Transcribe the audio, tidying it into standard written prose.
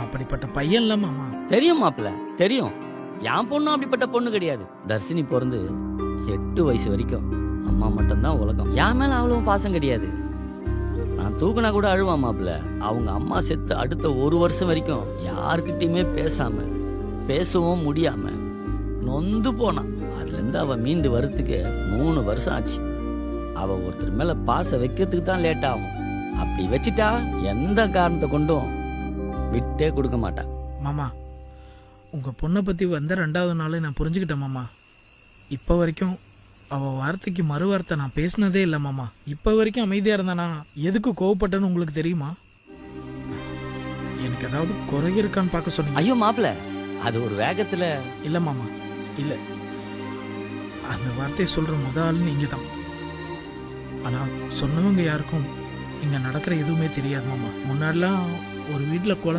அப்படிப்பட்ட பையன் இல்ல மாமா. தெரியும் மாப்பிள்ள, தெரியும். என் பொண்ணும் அப்படிப்பட்ட பொண்ணு கிடையாது. தர்ஷினி பிறந்து 8 வயசு வரைக்கும் அம்மா மட்டும்தான் உலகம். என் மேல அவ்வளவு பாசம் கிடையாது. நான் தூக்குனா கூட அழுவான் மாப்பிள்ள. அவங்க அம்மா செத்து அடுத்த 1 வருஷம் வரைக்கும் யாருக்கிட்டையுமே பேசவும் முடியாம நொந்து போனான். அதுல இருந்து அவ மீண்டு வரத்துக்கு 3 வருஷம் ஆச்சு. அவ ஒருத்தர் மேல பாசம் வைக்கிறதுக்கு தான் லேட் ஆகும். அப்படி வச்சுட்டா எந்த காரணத்தை கொண்டும் விட்டே கொடுக்க மாட்டா. மாமா, உங்க பொண்ணை பத்தி வந்த 2வது நாள் நான் புரிஞ்சுக்கிட்டேன் மாமா. இப்ப வரைக்கும் அவ வார்த்தைக்கு மறு வார்த்தை நான் பேசினதே இல்லை மாமா. இப்ப வரைக்கும் அமைதியா இருந்தானா எதுக்கு கோவப்பட்டேன்னு உங்களுக்கு தெரியுமா? எனக்கு ஏதாவது குறை இருக்கான்னு பார்க்க சொன்னீங்க. ஐயோ மாப்பிள்ள, அது ஒரு வேகத்துல. இல்ல மாமா, இல்ல. அந்த வார்த்தையை சொல்ற முதல் நீங்க தான். ஆனா சொன்னவங்க யாருக்கும் இங்க நடக்கிற எதுவுமே தெரியாது மாமா. முன்னாடிலாம் ஒரு வீட்டுல குழந்தை